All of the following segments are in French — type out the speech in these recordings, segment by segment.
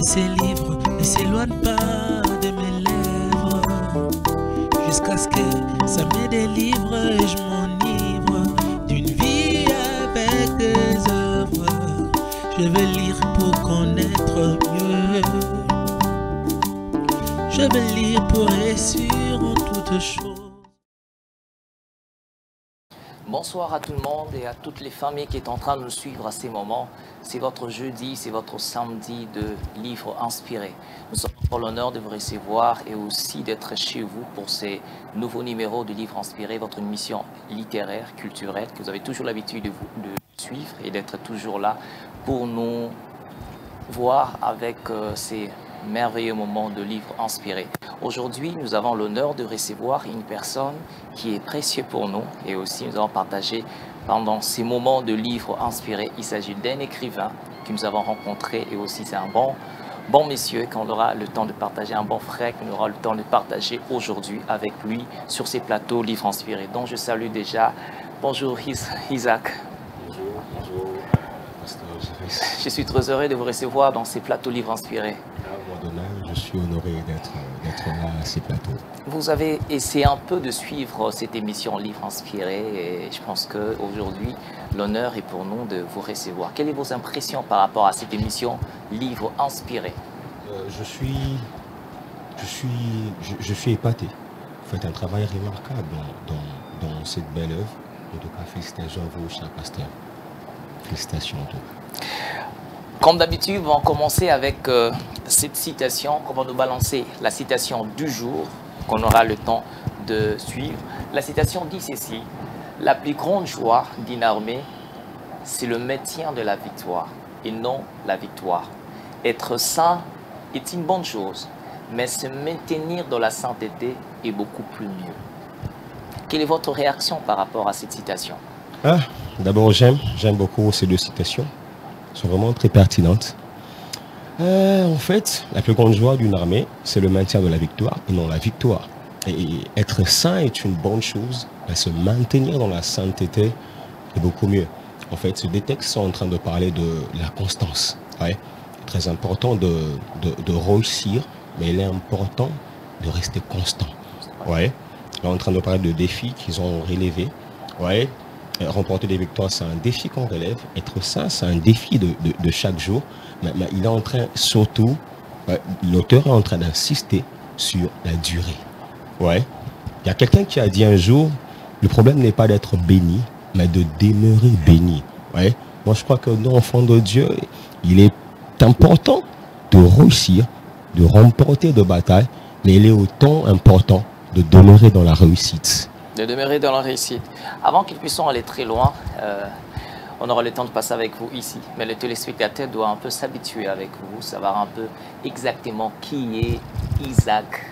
Ces livres ne s'éloignent pas de mes lèvres, jusqu'à ce que ça me délivre et je m'enivre d'une vie avec des œuvres. Je veux lire pour connaître mieux. Je veux lire pour réussir en toutes choses. Bonsoir à tout le monde et à toutes les familles qui sont en train de nous suivre à ces moments. C'est votre jeudi, c'est votre samedi de livres inspirés. Nous avons pour l'honneur de vous recevoir et aussi d'être chez vous pour ces nouveaux numéros de livres inspirés, votre émission littéraire, culturelle, que vous avez toujours l'habitude de suivre et d'être toujours là pour nous voir avec ces merveilleux moments de livres inspirés. Aujourd'hui, nous avons l'honneur de recevoir une personne qui est précieuse pour nous et aussi nous avons partagé pendant ces moments de livres inspirés. Il s'agit d'un écrivain que nous avons rencontré et aussi c'est un bon monsieur qu'on aura le temps de partager, un bon frère qu'on aura le temps de partager aujourd'hui avec lui sur ces plateaux livres inspirés. Donc je salue déjà. Bonjour Isaac. Bonjour. Je suis très heureux de vous recevoir dans ces plateaux livres inspirés. Je suis honoré d'être là à ces plateaux. Vous avez essayé un peu de suivre cette émission Livres Inspirés et je pense qu'aujourd'hui, l'honneur est pour nous de vous recevoir. Quelles sont vos impressions par rapport à cette émission Livres Inspirés? Je suis épaté. Vous faites un travail remarquable dans cette belle œuvre. En tout cas, félicitations à vous, cher pasteur. Félicitations à vous. Comme d'habitude, on va commencer avec cette citation. On va nous balancer la citation du jour qu'on aura le temps de suivre. La citation dit ceci: la plus grande joie d'une armée, c'est le maintien de la victoire et non la victoire. Être saint est une bonne chose, mais se maintenir dans la sainteté est beaucoup plus mieux. Quelle est votre réaction par rapport à cette citation? D'abord, j'aime beaucoup ces deux citations. Sont vraiment très pertinentes. En fait, la plus grande joie d'une armée, c'est le maintien de la victoire et non la victoire. Et être saint est une bonne chose, mais se maintenir dans la sainteté est beaucoup mieux. En fait, ces deux textes sont en train de parler de la constance. Ouais. C'est très important de réussir, mais il est important de rester constant. Ouais. Là, on est en train de parler de défis qu'ils ont relevés. Ouais. Remporter des victoires, c'est un défi qu'on relève. Être saint, c'est un défi de chaque jour. Mais il est en train, surtout, l'auteur est en train d'insister sur la durée. Ouais. Il y a quelqu'un qui a dit un jour, le problème n'est pas d'être béni, mais de demeurer béni. Ouais. Moi, je crois que nous, enfants de Dieu, il est important de réussir, de remporter des batailles, mais il est autant important de demeurer dans la réussite. De demeurer dans la réussite. Avant qu'ils puissent aller très loin, on aura le temps de passer avec vous ici. Mais le téléspectateur doit un peu s'habituer avec vous, savoir un peu exactement qui est Isaac.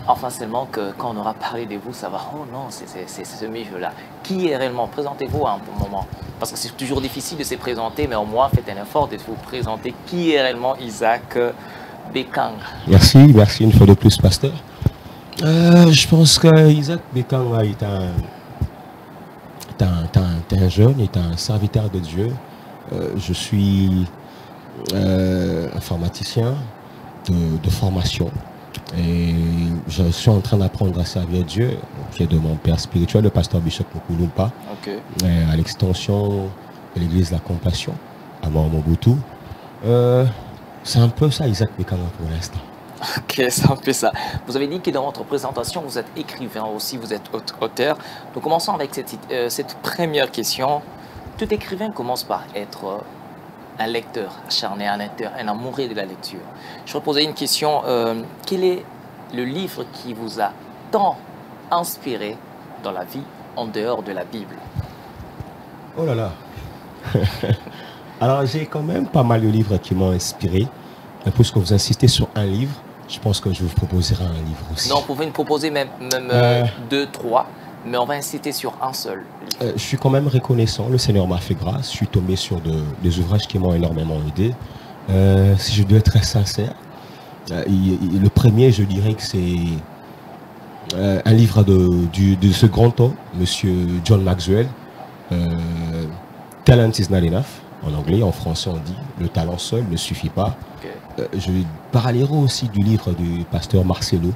Enfin, seulement que quand on aura parlé de vous, ça va, oh non, c'est ce milieu-là. Qui est réellement? Présentez-vous à un bon moment. Parce que c'est toujours difficile de se présenter, mais au moins, faites un effort de vous présenter. Qui est réellement Isaac Bekang? Merci une fois de plus, pasteur. Je pense que Isaac Bekang est un jeune, est un serviteur de Dieu. Je suis informaticien de formation et je suis en train d'apprendre à servir Dieu auprès de mon père spirituel, le pasteur Bishop Mukulumpa, à l'extension de l'église La Compassion à Mobutu. C'est un peu ça Isaac Bekang pour l'instant. Ok, c'est un peu ça. Vous avez dit que dans votre présentation, vous êtes écrivain aussi, vous êtes auteur. Nous commençons avec cette première question. Tout écrivain commence par être un lecteur acharné, un lecteur, un amoureux de la lecture. Je vais poser une question. Quel est le livre qui vous a tant inspiré dans la vie en dehors de la Bible? Oh là là. Alors, j'ai quand même pas mal de livres qui m'ont inspiré. Mais puisque vous insistez sur un livre, je pense que je vous proposerai un livre aussi. Non, vous pouvez nous proposer même 2, 3, mais on va insister sur un seul livre. Je suis quand même reconnaissant. Le Seigneur m'a fait grâce. Je suis tombé sur des ouvrages qui m'ont énormément aidé. Si je dois être très sincère, le premier, je dirais que c'est un livre de ce grand homme, Monsieur John Maxwell, Talent is not enough. En anglais, en français, on dit le talent seul ne suffit pas. je parlerai aussi du livre du pasteur Marcelo,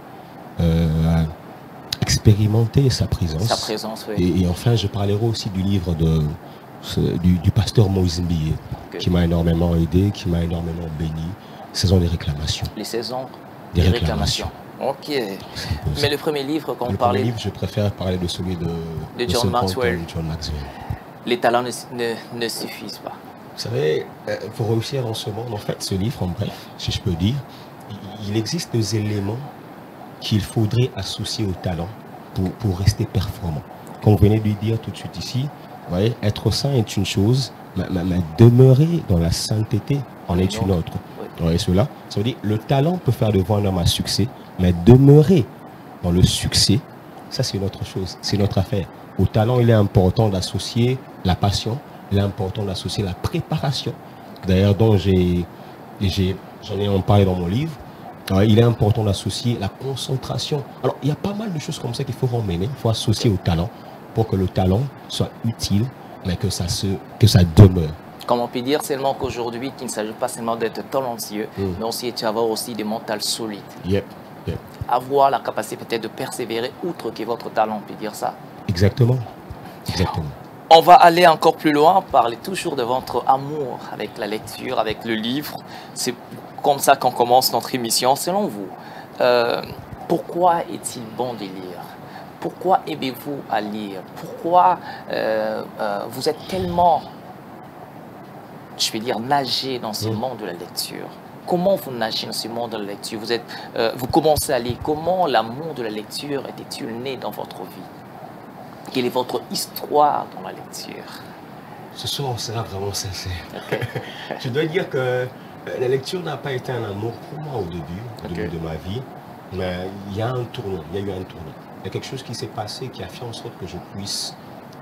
Expérimenter sa présence. Sa présence, oui. Et enfin, je parlerai aussi du livre du pasteur Moïse Mbié, qui m'a énormément aidé, qui m'a énormément béni. Saison des réclamations. Les saisons des réclamations. Ok. Mais le premier livre qu'on parlait... Le premier livre, je préfère parler de celui de John Maxwell. John Maxwell. Les talents ne suffisent pas. Vous savez, pour réussir dans ce monde, en fait, ce livre, en bref, si je peux dire, il existe des éléments qu'il faudrait associer au talent pour rester performant. Comme vous venez de dire tout de suite ici, vous voyez, être saint est une chose, mais demeurer dans la sainteté en est une autre. Vous voyez cela? Ça veut dire le talent peut faire de vous un homme à succès, mais demeurer dans le succès, ça c'est une autre chose, c'est notre affaire. Au talent, il est important d'associer la passion, il est important d'associer la préparation. D'ailleurs, j'en ai parlé dans mon livre. Alors, il est important d'associer la concentration. Alors, il y a pas mal de choses comme ça qu'il faut emmener. Il faut associer au talent pour que le talent soit utile, mais que ça demeure. Comme on peut dire seulement qu'aujourd'hui, il ne s'agit pas seulement d'être talentueux, mais aussi d'avoir aussi des mentales solides. Yep. Avoir la capacité peut-être de persévérer outre que votre talent, on peut dire ça. Exactement. On va aller encore plus loin, parler toujours de votre amour avec la lecture, avec le livre. C'est comme ça qu'on commence notre émission. Selon vous, pourquoi est-il bon de lire? Pourquoi aimez-vous à lire? Pourquoi vous êtes tellement, je vais dire, nagé dans ce monde de la lecture? Comment vous nagez dans ce monde de la lecture? Vous commencez à lire. Comment l'amour de la lecture était-il né dans votre vie? Quelle est votre histoire dans la lecture? Ce soir, on sera vraiment sincère. Je dois dire que la lecture n'a pas été un amour pour moi au début de ma vie. Mais il y a un tournant, il y a eu un tournant. Il y a quelque chose qui s'est passé qui a fait en sorte que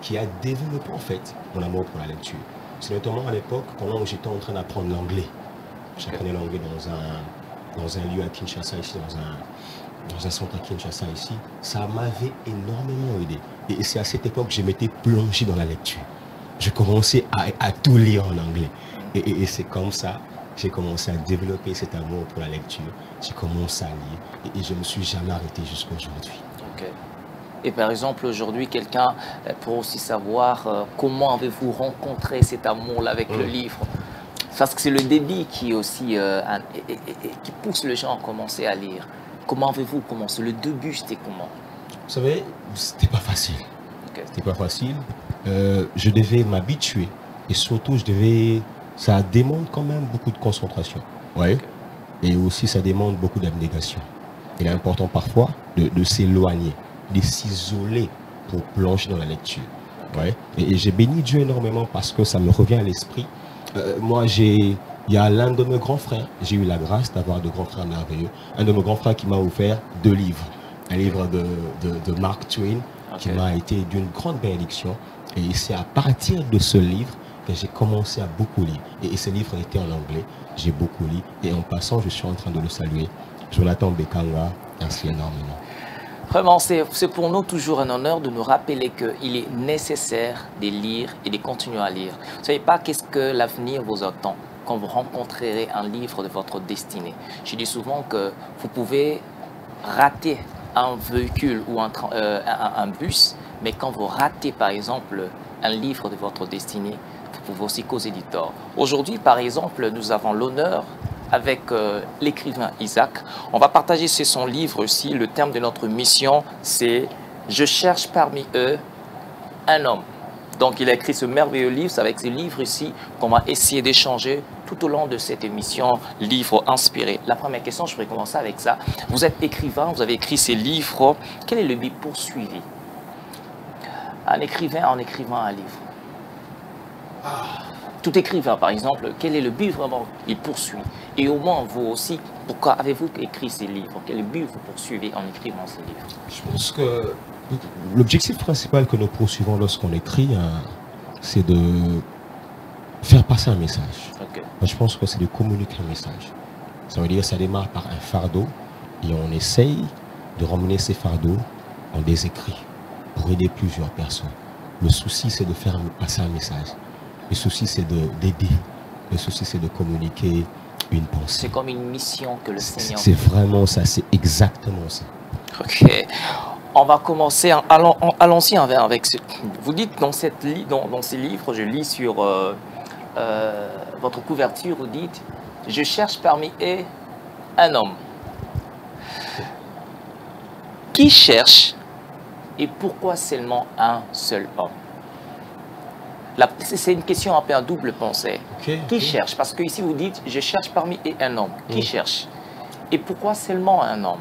qui a développé en fait mon amour pour la lecture. C'est notamment à l'époque, pendant que j'étais en train d'apprendre l'anglais. J'apprenais l'anglais dans un lieu à Kinshasa, ici, dans un centre à Kinshasa, ici. Ça m'avait énormément aidé. Et c'est à cette époque que je m'étais plongé dans la lecture. Je commençais à tout lire en anglais. Et c'est comme ça j'ai commencé à développer cet amour pour la lecture. J'ai commencé à lire et je ne me suis jamais arrêté jusqu'à aujourd'hui. Et par exemple, aujourd'hui, quelqu'un pour aussi savoir comment avez-vous rencontré cet amour-là avec le livre? Parce que c'est le débit qui est aussi qui pousse les gens à commencer à lire. Comment avez-vous commencé? Le début, c'était comment? Vous savez, c'était pas facile. C'était pas facile. Je devais m'habituer et surtout, ça demande quand même beaucoup de concentration. Ouais. Et aussi, ça demande beaucoup d'abnégation. Il est important parfois de s'éloigner, de s'isoler pour plonger dans la lecture. Ouais. Et j'ai béni Dieu énormément parce que ça me revient à l'esprit. Moi, il y a l'un de mes grands frères, j'ai eu la grâce d'avoir de grands frères merveilleux. Un de mes grands frères qui m'a offert 2 livres. Un livre de Mark Twain qui m'a été d'une grande bénédiction. Et c'est à partir de ce livre que j'ai commencé à beaucoup lire. Et ce livre était en anglais, j'ai beaucoup lu. Et en passant, je suis en train de le saluer. Jonathan Bekanga, merci énormément. Vraiment, c'est pour nous toujours un honneur de nous rappeler qu'il est nécessaire de lire et de continuer à lire. Vous ne savez pas qu'est-ce que l'avenir vous attend quand vous rencontrerez un livre de votre destinée. Je dis souvent que vous pouvez rater un véhicule ou un bus, mais quand vous ratez par exemple un livre de votre destinée, vous pouvez aussi causer du tort. Aujourd'hui, par exemple, nous avons l'honneur avec l'écrivain Isaac. On va partager son livre aussi. Le terme de notre mission, c'est « Je cherche parmi eux un homme ». Donc, il a écrit ce merveilleux livre. C'est avec ce livre ici qu'on va essayer d'échanger tout au long de cette émission « Livre inspiré ». La première question, je pourrais commencer avec ça. Vous êtes écrivain, vous avez écrit ces livres. Quel est le but poursuivi? Un écrivain en écrivant un livre. Tout écrivain, par exemple, quel est le but vraiment il poursuit? Et au moins, vous aussi, pourquoi avez-vous écrit ces livres? Quel but vous poursuivez en écrivant ces livres? Je pense que l'objectif principal que nous poursuivons lorsqu'on écrit, c'est de faire passer un message. Je pense que c'est de communiquer un message. Ça veut dire que ça démarre par un fardeau et on essaye de ramener ces fardeaux en des écrits pour aider plusieurs personnes. Le souci, c'est de faire passer un message. Le souci, c'est d'aider. Le souci, c'est de communiquer une pensée. C'est comme une mission que le Seigneur... C'est vraiment ça, c'est exactement ça. Ok. On va commencer, allons-y avec ce... Vous dites dans ces livres, je lis sur votre couverture, vous dites, je cherche parmi eux un homme. Qui cherche et pourquoi seulement un seul homme? C'est une question un peu à double pensée. Qui cherche? Parce que ici vous dites, je cherche parmi eux un homme. Qui cherche? Et pourquoi seulement un homme?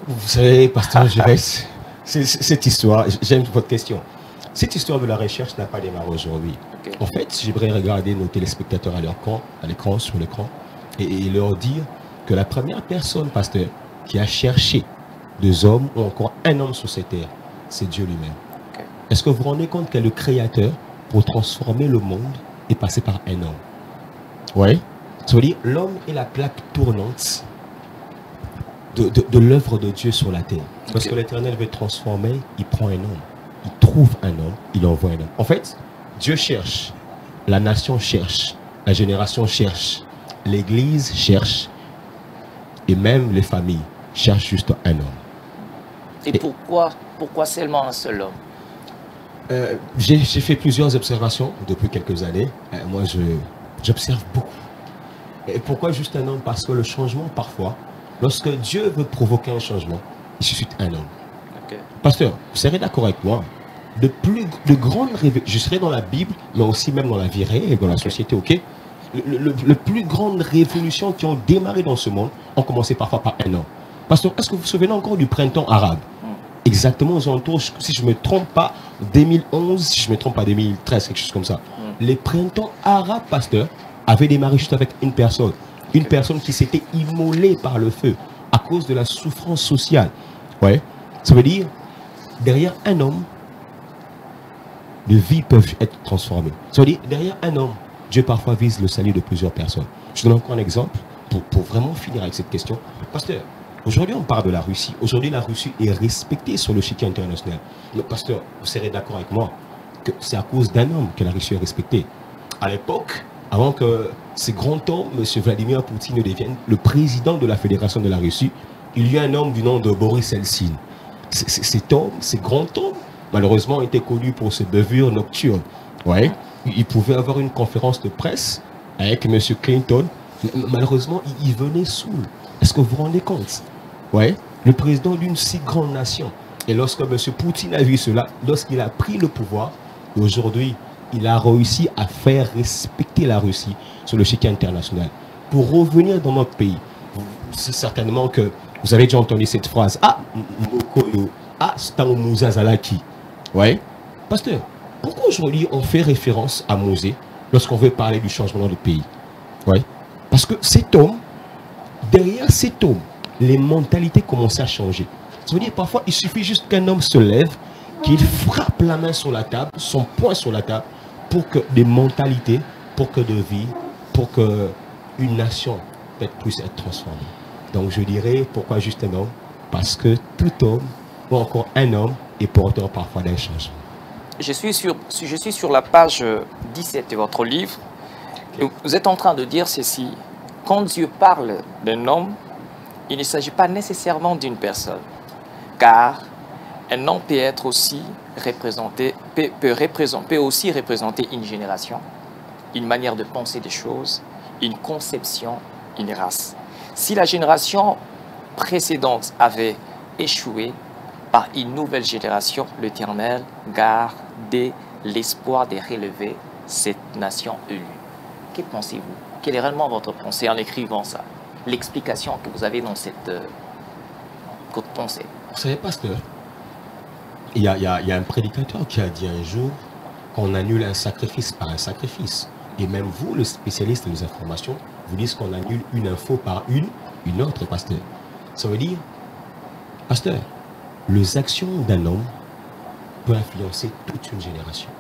Vous savez, pasteur Giresse, cette histoire, j'aime votre question. Cette histoire de la recherche n'a pas démarré aujourd'hui. En fait, j'aimerais regarder nos téléspectateurs à l'écran, sur l'écran, et leur dire que la première personne, pasteur, qui a cherché deux hommes ou encore un homme sur cette terre, c'est Dieu lui-même. Est-ce que vous vous rendez compte que le Créateur, pour transformer le monde, est passé par un homme? Oui. Ça veut dire l'homme est la plaque tournante de l'œuvre de Dieu sur la terre. Parce que l'Éternel veut transformer, il prend un homme. Il trouve un homme, il envoie un homme. En fait, Dieu cherche, la nation cherche, la génération cherche, l'Église cherche, et même les familles cherchent juste un homme. Et pourquoi seulement un seul homme? J'ai fait plusieurs observations depuis quelques années. Moi, j'observe beaucoup. Et pourquoi juste un homme? Parce que le changement, parfois, lorsque Dieu veut provoquer un changement, il suscite un homme. Pasteur, vous serez d'accord avec moi? De grandes révélations, je serai dans la Bible, mais aussi même dans la vie réelle et dans la société, ok? Le plus grandes révolutions qui ont démarré dans ce monde ont commencé parfois par un homme. Pasteur, est-ce que vous vous souvenez encore du printemps arabe? Exactement aux alentours, si je ne me trompe pas, 2011, si je ne me trompe pas, 2013, quelque chose comme ça. Les printemps arabes, pasteur, avaient démarré juste avec une personne. Une personne qui s'était immolée par le feu à cause de la souffrance sociale. Ouais. Ça veut dire, derrière un homme, de vies peuvent être transformées. Ça veut dire, derrière un homme, Dieu parfois vise le salut de plusieurs personnes. Je donne encore un exemple pour vraiment finir avec cette question. Pasteur, aujourd'hui on parle de la Russie. Aujourd'hui la Russie est respectée sur le chiquier international. Mais pasteur, vous serez d'accord avec moi que c'est à cause d'un homme que la Russie est respectée. À l'époque, avant que ce grand homme, M. Vladimir Poutine, ne devienne le président de la Fédération de la Russie, il y a un homme du nom de Boris Eltsine. Cet homme, ce grand homme, malheureusement, était connu pour ses bavures nocturnes. Ouais. Il pouvait avoir une conférence de presse avec M. Clinton. Malheureusement, il venait saoul. Est-ce que vous vous rendez compte? Ouais. Le président d'une si grande nation. Et lorsque M. Poutine a vu cela, lorsqu'il a pris le pouvoir, aujourd'hui, il a réussi à faire respecter la Russie sur le chiquier international. Pour revenir dans notre pays, c'est certainement que vous avez déjà entendu cette phrase. Ah, Mokoyo, ah, Stango Zalaki. Ouais. Pasteur, pourquoi aujourd'hui on fait référence à Mosé lorsqu'on veut parler du changement dans le pays? Ouais. Parce que cet homme, derrière cet homme, les mentalités commencent à changer. Ça veut dire parfois il suffit juste qu'un homme se lève, qu'il frappe la main sur la table, son poing sur la table, pour que des mentalités, pour que de vie, pour que une nation peut-être puisse être transformée. Donc je dirais pourquoi juste un homme? Parce que tout homme, ou encore un homme, est porteur parfois d'un changement. Je suis sur la page 17 de votre livre. Et vous êtes en train de dire ceci. Quand Dieu parle d'un homme, il ne s'agit pas nécessairement d'une personne. Car un homme peut être aussi représenté, peut aussi représenter une génération, une manière de penser des choses, une conception, une race. Si la génération précédente avait échoué, par une nouvelle génération, l'Éternel gardait l'espoir de relever cette nation élue. Que pensez-vous? Quelle est réellement votre pensée en écrivant ça? L'explication que vous avez dans cette pensée. Vous savez, pasteur, il y a un prédicateur qui a dit un jour qu'on annule un sacrifice par un sacrifice. Et même vous, le spécialiste des informations, vous dites qu'on annule une info par une autre, pasteur. Ça veut dire, pasteur, les actions d'un homme peuvent influencer toute une génération.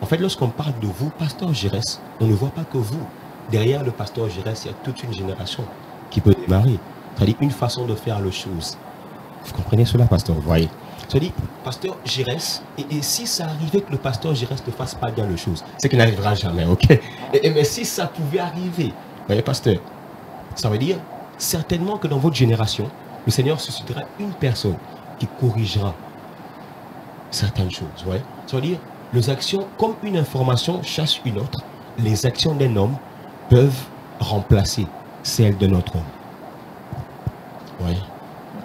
En fait, lorsqu'on parle de vous, pasteur Giresse, on ne voit pas que vous. Derrière le pasteur Giresse, il y a toute une génération qui peut démarrer. C'est-à-dire une façon de faire les choses. Vous comprenez cela, pasteur? Vous voyez. Tu dis, pasteur Giresse, et si ça arrivait que le pasteur Giresse ne fasse pas bien les choses, c'est qu'il n'arrivera jamais, ok? Mais si ça pouvait arriver, vous voyez, pasteur, ça veut dire certainement que dans votre génération, le Seigneur suscitera une personne qui corrigera certaines choses, ouais. Ça veut dire, les actions, comme une information chasse une autre, les actions d'un homme peuvent remplacer celles de notre homme. Oui.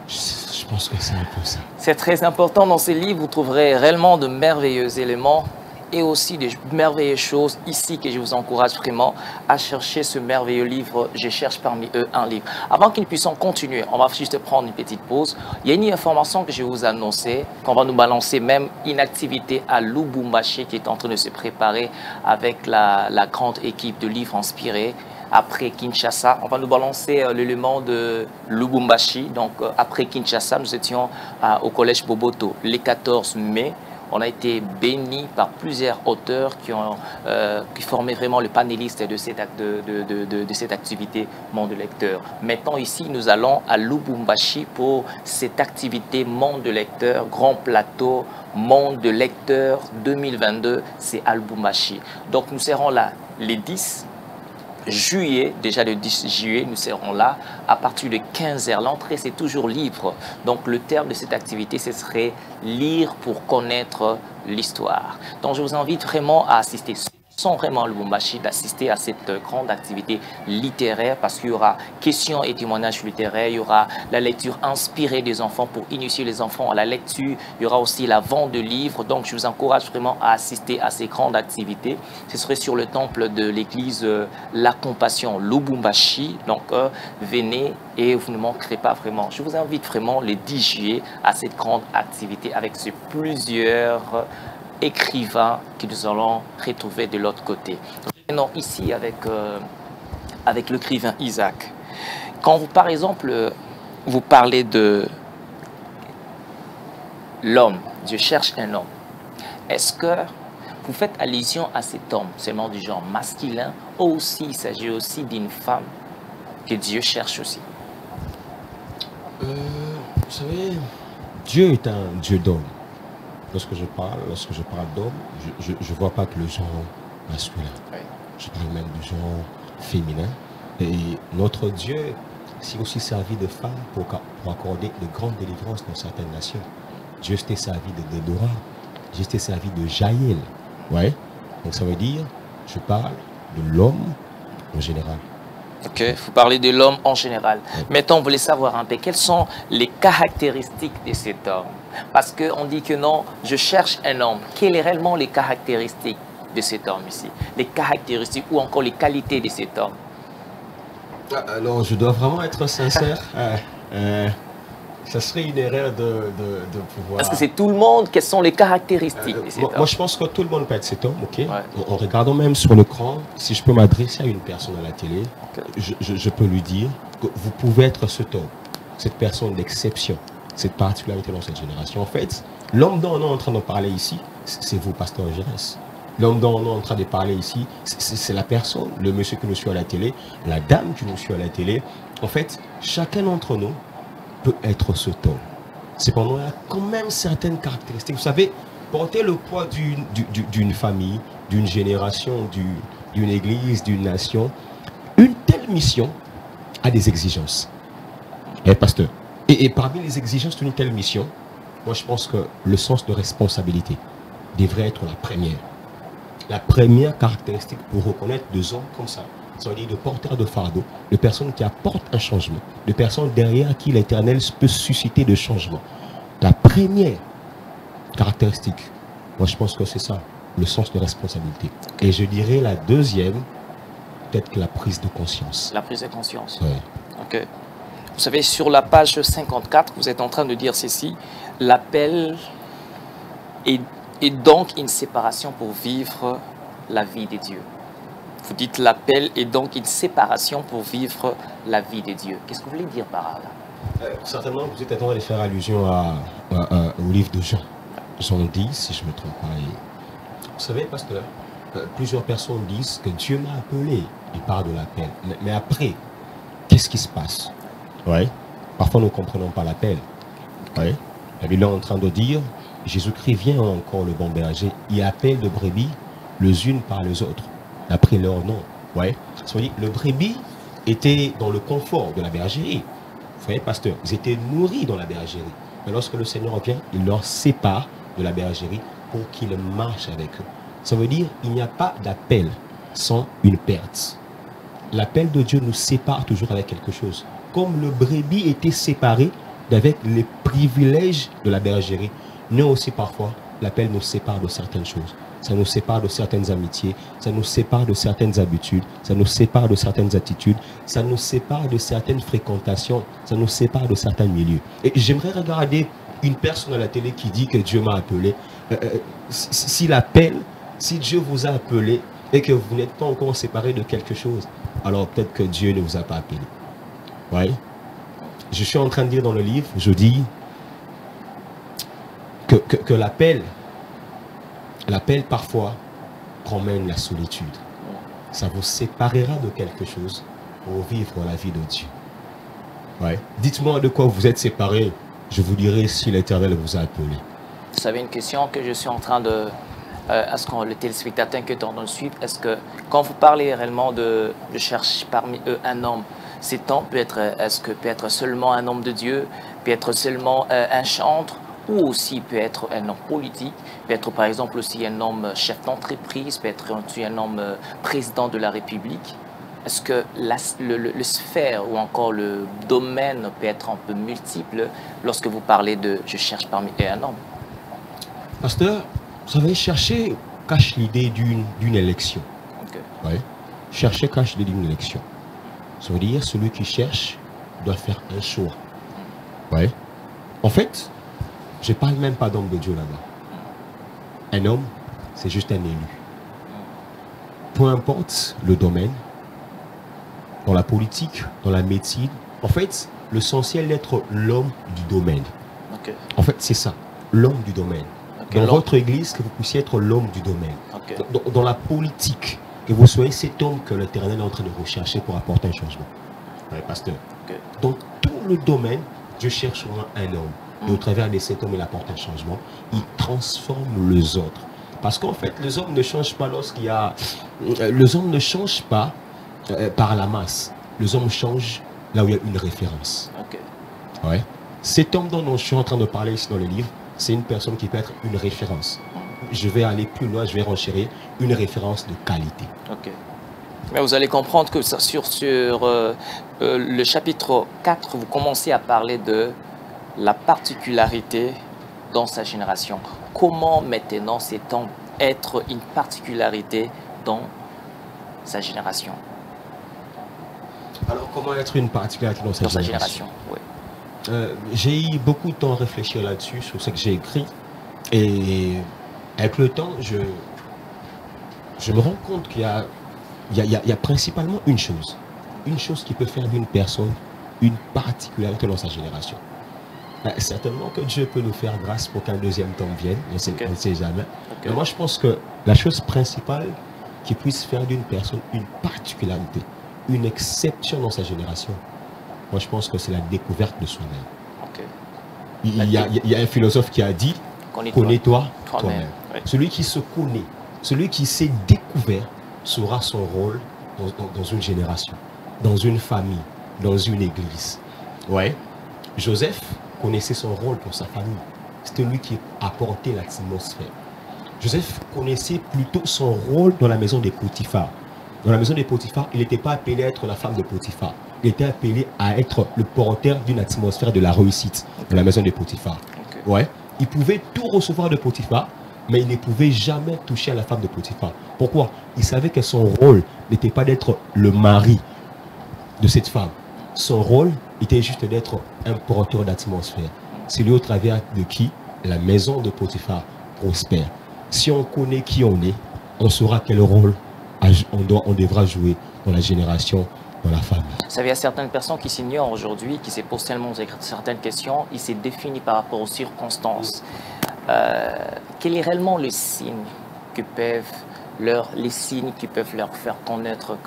Je pense que c'est un peu ça. C'est très important dans ces livres, vous trouverez réellement de merveilleux éléments et aussi des merveilleuses choses ici que je vous encourage vraiment à chercher ce merveilleux livre. Je cherche parmi eux un livre. Avant que nous puissions continuer, on va juste prendre une petite pause. Il y a une information que je vais vous annoncer, qu'on va nous balancer même une activité à Lubumbashi qui est en train de se préparer avec la grande équipe de livres inspirés. Après Kinshasa, on va nous balancer l'élément de Lubumbashi. Donc après Kinshasa, nous étions au collège Boboto le 14 mai. On a été bénis par plusieurs auteurs qui formaient vraiment le panéliste de cette activité Monde Lecteur. Maintenant ici, nous allons à Lubumbashi pour cette activité Monde Lecteur, Grand Plateau, Monde Lecteur 2022, c'est à Lubumbashi. Donc nous serons là les 10 juillet, déjà le 10 juillet, nous serons là à partir de 15h. L'entrée, c'est toujours libre. Donc, le terme de cette activité, ce serait lire pour connaître l'histoire. Donc, je vous invite vraiment à assister. Sont vraiment le Lubumbashi d'assister à cette grande activité littéraire parce qu'il y aura questions et témoignages littéraires, il y aura la lecture inspirée des enfants pour initier les enfants à la lecture, il y aura aussi la vente de livres. Donc je vous encourage vraiment à assister à ces grandes activités. Ce serait sur le temple de l'église La Compassion Lubumbashi. Donc venez et vous ne manquerez pas vraiment. Je vous invite vraiment le 10 juillet à cette grande activité avec ces plusieurs écrivains que nous allons retrouver de l'autre côté. Maintenant ici avec l'écrivain Isaac. Quand vous, par exemple, vous parlez de l'homme, Dieu cherche un homme, est-ce que vous faites allusion à cet homme seulement du genre masculin ou aussi il s'agit aussi d'une femme que Dieu cherche aussi? Vous savez, Dieu est un Dieu d'homme. Lorsque je parle d'homme, je ne vois pas que le genre masculin. Oui. Je parle même du genre féminin. Et notre Dieu s'est aussi servi de femmes pour accorder de grandes délivrances dans certaines nations. Dieu s'est servi de Déborah. Dieu s'est servi de Jaël. Ouais. Donc ça veut dire, je parle de l'homme en général. Ok, vous parlez de l'homme en général. Oui. Maintenant, on voulait savoir un peu quelles sont les caractéristiques de cet homme. Parce qu'on dit que non, je cherche un homme. Quelles sont réellement les caractéristiques de cet homme ici? Les caractéristiques ou encore les qualités de cet homme? Alors, je dois vraiment être sincère. Ça serait une erreur de pouvoir... Est-ce que c'est tout le monde? Quelles sont les caractéristiques de cet homme? Moi, je pense que tout le monde peut être cet homme, ok? Ouais. En regardant même sur l'écran, si je peux m'adresser à une personne à la télé, okay, je peux lui dire que vous pouvez être cet homme, cette personne d'exception, cette particularité dans cette génération. En fait, l'homme dont on est en train de parler ici, c'est vous, pasteur Giresse. L'homme dont on est en train de parler ici, c'est la personne, le monsieur qui nous suit à la télé, la dame qui nous suit à la télé. En fait, chacun d'entre nous peut être cet homme. Cependant, il y a quand même certaines caractéristiques. Vous savez, porter le poids d'une famille, d'une génération, d'une église, d'une nation, une telle mission a des exigences. Pasteur. Et parmi les exigences d'une telle mission, moi je pense que le sens de responsabilité devrait être la première. La première caractéristique pour reconnaître des hommes comme ça, ça veut dire de porteurs de fardeau, de personnes qui apportent un changement, de personnes derrière qui l'Éternel peut susciter de changement. La première caractéristique, moi je pense que c'est ça, le sens de responsabilité. Et je dirais la deuxième, peut-être que la prise de conscience. La prise de conscience. Oui. Ok. Vous savez, sur la page 54, vous êtes en train de dire ceci, l'appel est donc une séparation pour vivre la vie de Dieu. Vous dites l'appel est donc une séparation pour vivre la vie de Dieu. Qu'est-ce que vous voulez dire par là? Certainement, vous êtes en train de faire allusion au livre de Jean. Jean 10, si je ne me trompe pas. Et, vous savez, pasteur, plusieurs personnes disent que Dieu m'a appelé. Il parle de l'appel. Mais après, qu'est-ce qui se passe? Ouais. Parfois, nous ne comprenons pas l'appel. Ouais. La Bible est en train de dire, Jésus-Christ vient encore le bon berger, il appelle les brebis les unes par les autres, après leur nom. Ouais. C'est-à-dire, le brebis était dans le confort de la bergerie. Vous voyez, pasteur, ils étaient nourris dans la bergerie. Mais lorsque le Seigneur vient, il leur sépare de la bergerie pour qu'ils marchent avec eux. Ça veut dire qu'il n'y a pas d'appel sans une perte. L'appel de Dieu nous sépare toujours avec quelque chose. Comme le brebis était séparé avec les privilèges de la bergerie, nous aussi parfois, l'appel nous sépare de certaines choses. Ça nous sépare de certaines amitiés, ça nous sépare de certaines habitudes, ça nous sépare de certaines attitudes, ça nous sépare de certaines fréquentations, ça nous sépare de certains milieux. Et j'aimerais regarder une personne à la télé qui dit que Dieu m'a appelé. S'il appelle, si Dieu vous a appelé et que vous n'êtes pas encore séparé de quelque chose, alors peut-être que Dieu ne vous a pas appelé. Ouais. Je suis en train de dire dans le livre, je dis que l'appel parfois promène la solitude. Ça vous séparera de quelque chose pour vivre la vie de Dieu. Ouais. Dites-moi de quoi vous êtes séparés, je vous dirai si l'Éternel vous a appelé. Vous savez, une question que je suis en train de... est-ce que le téléspectateur qui est en train de suivre, est-ce que quand vous parlez réellement de « je cherche parmi eux un homme », cet homme peut être seulement un homme de Dieu, peut être seulement un chantre, ou aussi peut être un homme politique, peut être par exemple aussi un homme chef d'entreprise, peut être aussi un homme président de la République. Est-ce que le sphère ou encore le domaine peut être un peu multiple lorsque vous parlez de « je cherche parmi eux un homme » ? Pasteur, vous savez, chercher cache l'idée d'une élection. Okay. Ouais. Chercher cache l'idée d'une élection. Ça veut dire celui qui cherche doit faire un choix. Ouais. En fait, je ne parle même pas d'homme de Dieu là-bas. Un homme, c'est juste un élu. Peu importe le domaine, dans la politique, dans la médecine, en fait, l'essentiel d'être l'homme du domaine. Okay. En fait, c'est ça, l'homme du domaine. Okay, dans votre église, que vous puissiez être l'homme du domaine. Okay. Dans la politique, que vous soyez cet homme que l'Éternel est en train de rechercher pour apporter un changement. Ouais, pasteur. Okay. Dans tout le domaine, Dieu cherche un homme. Et au travers de cet homme, il apporte un changement. Il transforme les autres. Parce qu'en fait, les hommes ne changent pas lorsqu'il y a... Les hommes ne changent pas par la masse. Les hommes changent là où il y a une référence. Okay. Ouais. Cet homme dont je suis en train de parler ici dans le livre, c'est une personne qui peut être une référence. Je vais aller plus loin, je vais renchérir une référence de qualité. Ok. Mais vous allez comprendre que sur le chapitre 4, vous commencez à parler de la particularité dans sa génération. Comment maintenant cet homme être une particularité dans sa génération? Alors comment être une particularité dans sa génération? Oui. J'ai eu beaucoup de temps à réfléchir là-dessus, sur ce que j'ai écrit. Et avec le temps, je me rends compte qu'il y a principalement une chose qui peut faire d'une personne une particularité dans sa génération. Certainement que Dieu peut nous faire grâce pour qu'un deuxième temps vienne, on ne sait jamais. Okay. Mais moi, je pense que la chose principale qui puisse faire d'une personne une particularité, une exception dans sa génération, moi, je pense que c'est la découverte de soi-même. Okay. Il y a un philosophe qui a dit, connais-toi toi-même. Oui. Celui qui se connaît, celui qui s'est découvert, saura son rôle dans une génération, dans une famille, dans une église. Ouais. Joseph connaissait son rôle pour sa famille. C'était lui qui apportait l'atmosphère. Joseph connaissait plutôt son rôle dans la maison de Potiphar. Dans la maison de Potiphar, il n'était pas appelé à être la femme de Potiphar. Il était appelé à être le porteur d'une atmosphère de la réussite dans la maison de Potiphar. Okay. Ouais. Il pouvait tout recevoir de Potiphar, mais il ne pouvait jamais toucher à la femme de Potiphar. Pourquoi? Il savait que son rôle n'était pas d'être le mari de cette femme. Son rôle était juste d'être un porteur d'atmosphère. C'est lui au travers de qui la maison de Potiphar prospère. Si on connaît qui on est, on saura quel rôle on devra jouer dans la génération, dans la famille. Vous savez, il y a certaines personnes qui s'ignorent aujourd'hui, qui se posent tellement certaines questions, ils se définissent par rapport aux circonstances. Quel est réellement le signe que peuvent les signes qui peuvent leur faire connaître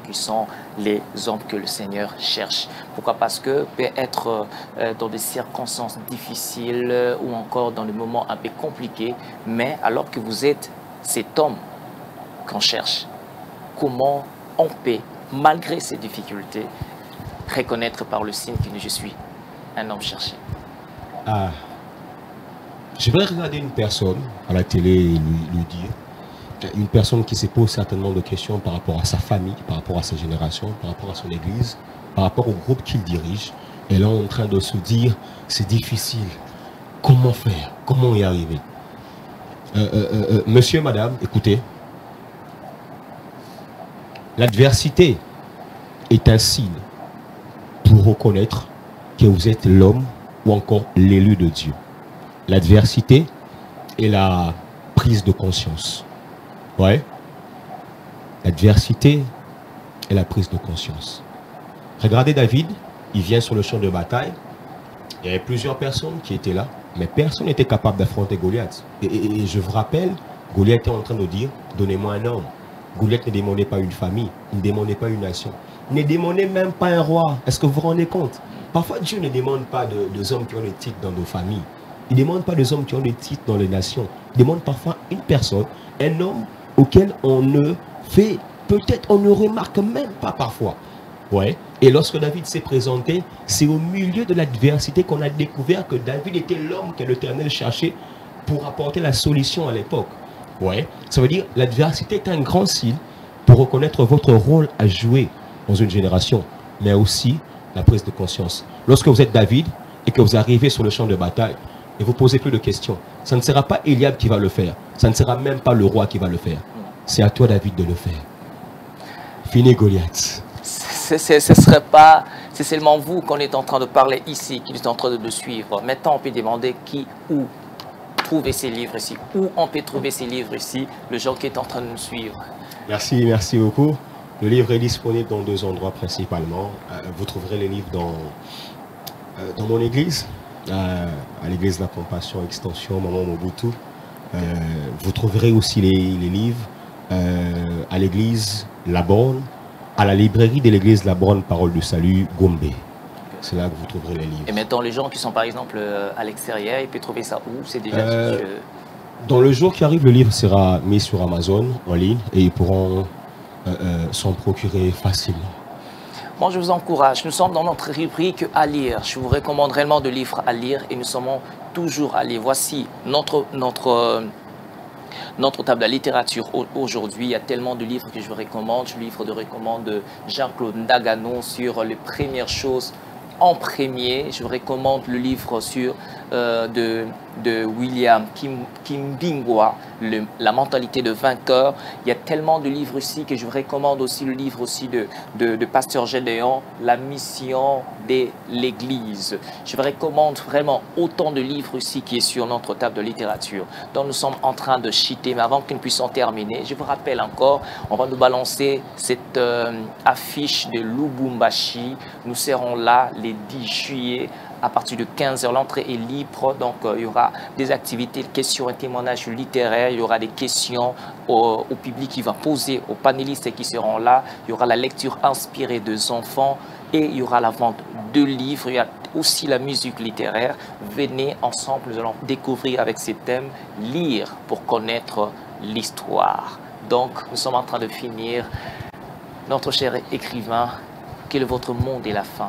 qui sont les hommes que le Seigneur cherche. Pourquoi? Parce que peut être dans des circonstances difficiles ou encore dans des moments un peu compliqués, mais alors que vous êtes cet homme qu'on cherche, comment on peut, malgré ces difficultés, reconnaître par le signe que je suis un homme cherché? Je vais regarder une personne à la télé et lui dire, une personne qui se pose certainement de questions par rapport à sa famille, par rapport à sa génération, par rapport à son église, par rapport au groupe qu'il dirige. Et là, on est en train de se dire, c'est difficile. Comment faire? Comment y arriver? Monsieur, madame, écoutez. L'adversité est un signe pour reconnaître que vous êtes l'homme ou encore l'élu de Dieu. L'adversité est la prise de conscience. Ouais. L'adversité est la prise de conscience. Regardez David, il vient sur le champ de bataille. Il y avait plusieurs personnes qui étaient là, mais personne n'était capable d'affronter Goliath. Et je vous rappelle, Goliath était en train de dire, donnez-moi un homme. Goliath ne demandait pas une famille, il ne demandait pas une nation. Il ne demandait même pas un roi. Est-ce que vous vous rendez compte? Parfois, Dieu ne demande pas des hommes qui ont des titres dans nos familles. Il ne demande pas des hommes qui ont des titres dans les nations. Il demande parfois une personne, un homme auquel on ne fait, peut-être on ne remarque même pas parfois. Ouais. Et lorsque David s'est présenté, c'est au milieu de l'adversité qu'on a découvert que David était l'homme que l'Éternel cherchait pour apporter la solution à l'époque. Ouais. Ça veut dire l'adversité est un grand signe pour reconnaître votre rôle à jouer dans une génération, mais aussi la prise de conscience. Lorsque vous êtes David et que vous arrivez sur le champ de bataille, et vous ne posez plus de questions. Ça ne sera pas Eliab qui va le faire. Ça ne sera même pas le roi qui va le faire. C'est à toi, David, de le faire. Fini Goliath. Ce serait pas... C'est seulement vous qu'on est en train de parler ici, qui est en train de le suivre. Maintenant, on peut demander où trouver ces livres ici. Où on peut trouver ces livres ici, le gens qui est en train de nous suivre. Merci beaucoup. Le livre est disponible dans 2 endroits principalement. Vous trouverez les livres dans mon église. À l'église de la Compassion Extension Maman Mobutu. Vous trouverez aussi les livres à l'église La Borne, à la librairie de l'église La Borne Parole du Salut Gombe. C'est là que vous trouverez les livres. Et maintenant, les gens qui sont par exemple à l'extérieur, ils peuvent trouver ça où? C'est déjà dans le jour qui arrive, le livre sera mis sur Amazon en ligne et ils pourront s'en procurer facilement. Moi, je vous encourage. Nous sommes dans notre rubrique à lire. Je vous recommande réellement de livres à lire et nous sommes toujours à lire. Voici notre table de littérature aujourd'hui. Il y a tellement de livres que je vous recommande. Je recommande Jean-Claude Ndagano sur les premières choses en premier. Je vous recommande le livre sur de William Kimbingwa, La mentalité de vainqueur. Il y a tellement de livres ici que je vous recommande aussi le livre aussi de Pasteur Gédéon, La mission de l'Église. Je vous recommande vraiment autant de livres ici qui est sur notre table de littérature. Donc nous sommes en train de chuter, mais avant que nous puissions terminer, je vous rappelle encore, on va nous balancer cette affiche de Lubumbashi. Nous serons là les 10 juillet. À partir de 15 h, l'entrée est libre, donc il y aura des activités, des questions et témoignages littéraires, il y aura des questions au public qui va poser, aux panélistes qui seront là, il y aura la lecture inspirée des enfants et il y aura la vente de livres, il y a aussi la musique littéraire. Venez ensemble, nous allons découvrir avec ces thèmes, lire pour connaître l'histoire. Donc nous sommes en train de finir. Notre cher écrivain, quel est votre monde et la fin?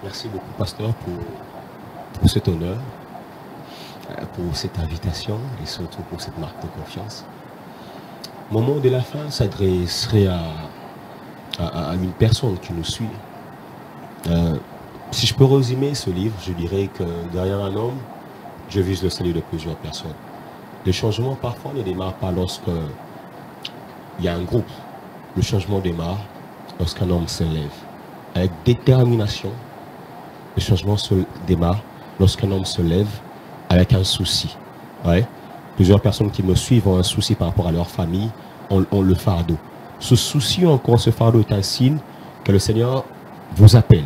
Merci beaucoup, pasteur, pour cet honneur, pour cette invitation et surtout pour cette marque de confiance. Mon mot de la fin s'adresserait à une personne qui nous suit. Si je peux résumer ce livre, je dirais que derrière un homme, je vise le salut de plusieurs personnes. Le changement parfois ne démarre pas lorsque il y a un groupe. Le changement démarre lorsqu'un homme se lève. Avec détermination, le changement se démarre lorsqu'un homme se lève avec un souci. Ouais. Plusieurs personnes qui me suivent ont un souci par rapport à leur famille, ont le fardeau. Ce souci encore, ce fardeau est un signe que le Seigneur vous appelle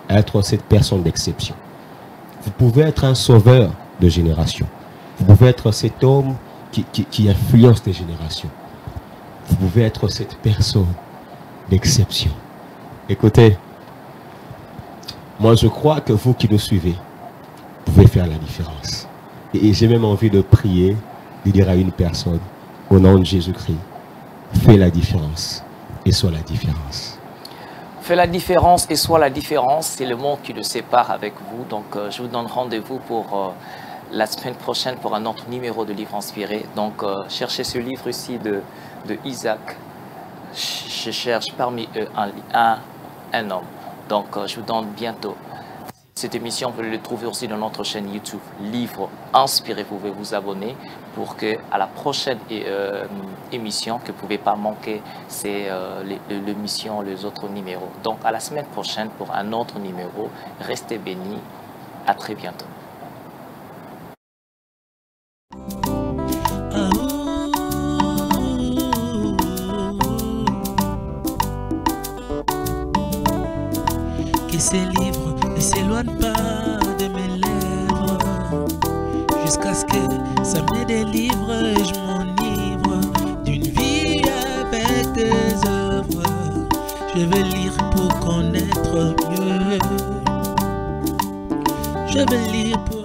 à être cette personne d'exception. Vous pouvez être un sauveur de génération. Vous pouvez être cet homme qui influence des générations. Vous pouvez être cette personne d'exception. Écoutez, moi je crois que vous qui nous suivez, pouvez faire la différence. Et j'ai même envie de prier, de dire à une personne, au nom de Jésus-Christ, fais la différence et sois la différence. Fais la différence et sois la différence, c'est le monde qui le sépare avec vous. Donc je vous donne rendez-vous pour la semaine prochaine pour un autre numéro de livre inspiré. Donc cherchez ce livre ici de Isaac. Je cherche parmi eux un homme. Donc je vous donne bientôt. Cette émission, vous pouvez le trouver aussi dans notre chaîne YouTube, Livre Inspiré. Vous pouvez vous abonner pour que à la prochaine émission, que vous ne pouvez pas manquer, c'est l'émission, les autres numéros. Donc à la semaine prochaine pour un autre numéro. Restez bénis. À très bientôt. Que ces livres ne s'éloignent pas de mes lèvres, jusqu'à ce que ça me délivre et je m'enivre d'une vie avec des œuvres. Je veux lire pour connaître mieux. Je veux lire pour